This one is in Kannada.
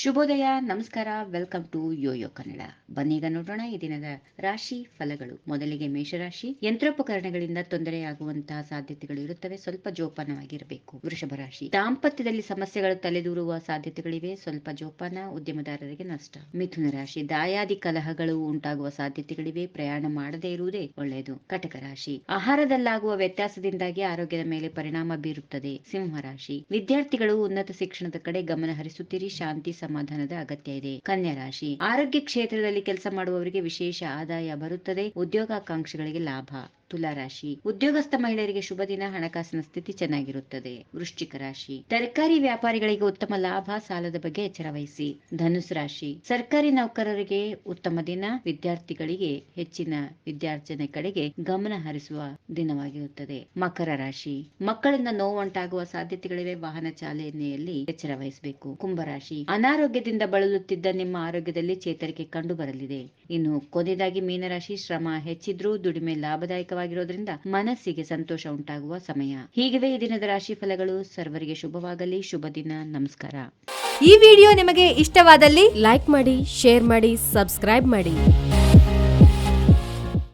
ಶುಭೋದಯ, ನಮಸ್ಕಾರ, ವೆಲ್ಕಮ್ ಟು ಯೋಯೋ ಕನ್ನಡ. ಬನ್ನೀಗ ನೋಡೋಣ ಈ ದಿನದ ರಾಶಿ ಫಲಗಳು. ಮೊದಲಿಗೆ ಮೇಷರಾಶಿ. ಯಂತ್ರೋಪಕರಣಗಳಿಂದ ತೊಂದರೆಯಾಗುವಂತಹ ಸಾಧ್ಯತೆಗಳು ಇರುತ್ತವೆ, ಸ್ವಲ್ಪ ಜೋಪಾನವಾಗಿರಬೇಕು. ವೃಷಭ ರಾಶಿ. ದಾಂಪತ್ಯದಲ್ಲಿ ಸಮಸ್ಯೆಗಳು ತಲೆದೂರುವ ಸಾಧ್ಯತೆಗಳಿವೆ, ಸ್ವಲ್ಪ ಜೋಪಾನ. ಉದ್ಯಮದಾರರಿಗೆ ನಷ್ಟ. ಮಿಥುನ ರಾಶಿ. ದಾಯಾದಿ ಕಲಹಗಳು ಉಂಟಾಗುವ ಸಾಧ್ಯತೆಗಳಿವೆ, ಪ್ರಯಾಣ ಮಾಡದೇ ಇರುವುದೇ ಒಳ್ಳೆಯದು. ಕಟಕ ರಾಶಿ. ಆಹಾರದಲ್ಲಾಗುವ ವ್ಯತ್ಯಾಸದಿಂದಾಗಿ ಆರೋಗ್ಯದ ಮೇಲೆ ಪರಿಣಾಮ ಬೀರುತ್ತದೆ. ಸಿಂಹ ರಾಶಿ. ವಿದ್ಯಾರ್ಥಿಗಳು ಉನ್ನತ ಶಿಕ್ಷಣದ ಕಡೆ ಗಮನ ಹರಿಸುತ್ತೀರಿ, ಶಾಂತಿ ಸಮಾಧಾನದ ಅಗತ್ಯ ಇದೆ. ಕನ್ಯಾ ರಾಶಿ. ಆರೋಗ್ಯ ಕ್ಷೇತ್ರದಲ್ಲಿ ಕೆಲಸ ಮಾಡುವವರಿಗೆ ವಿಶೇಷ ಆದಾಯ ಬರುತ್ತದೆ, ಉದ್ಯೋಗಾಕಾಂಕ್ಷಿಗಳಿಗೆ ಲಾಭ. ತುಲಾ ರಾಶಿ. ಉದ್ಯೋಗಸ್ಥ ಮಹಿಳೆಯರಿಗೆ ಶುಭ ದಿನ, ಹಣಕಾಸಿನ ಸ್ಥಿತಿ ಚೆನ್ನಾಗಿರುತ್ತದೆ. ವೃಶ್ಚಿಕ ರಾಶಿ. ತರಕಾರಿ ವ್ಯಾಪಾರಿಗಳಿಗೆ ಉತ್ತಮ ಲಾಭ, ಸಾಲದ ಬಗ್ಗೆ ಎಚ್ಚರ ವಹಿಸಿ. ಧನುಸ್ ರಾಶಿ. ಸರ್ಕಾರಿ ನೌಕರರಿಗೆ ಉತ್ತಮ ದಿನ, ವಿದ್ಯಾರ್ಥಿಗಳಿಗೆ ಹೆಚ್ಚಿನ ವಿದ್ಯಾರ್ಜನೆ ಕಡೆಗೆ ಗಮನ ಹರಿಸುವ ದಿನವಾಗಿರುತ್ತದೆ. ಮಕರ ರಾಶಿ. ಮಕ್ಕಳಿಂದ ನೋವುಂಟಾಗುವ ಸಾಧ್ಯತೆಗಳಿವೆ, ವಾಹನ ಚಾಲನೆಯಲ್ಲಿ ಎಚ್ಚರ ವಹಿಸಬೇಕು. ಕುಂಭರಾಶಿ. ಅನಾರೋಗ್ಯದಿಂದ ಬಳಲುತ್ತಿದ್ದ ನಿಮ್ಮ ಆರೋಗ್ಯದಲ್ಲಿ ಚೇತರಿಕೆ ಕಂಡು ಬರಲಿದೆ. ಇನ್ನು ಕೊನೆಯದಾಗಿ ಮೀನರಾಶಿ. ಶ್ರಮ ಹೆಚ್ಚಿದ್ರೂ ದುಡಿಮೆ ಲಾಭದಾಯಕವಾಗಿರೋದ್ರಿಂದ ಮನಸ್ಸಿಗೆ ಸಂತೋಷ ಉಂಟಾಗುವ ಸಮಯ. ಹೀಗಿವೆ ಈ ದಿನದ ರಾಶಿ ಫಲಗಳು. ಸರ್ವರಿಗೆ ಶುಭವಾಗಲಿ. ಶುಭ ದಿನ. ನಮಸ್ಕಾರ. ಈ ವಿಡಿಯೋ ನಿಮಗೆ ಇಷ್ಟವಾದಲ್ಲಿ ಲೈಕ್ ಮಾಡಿ, ಶೇರ್ ಮಾಡಿ, ಸಬ್ಸ್ಕ್ರೈಬ್ ಮಾಡಿ.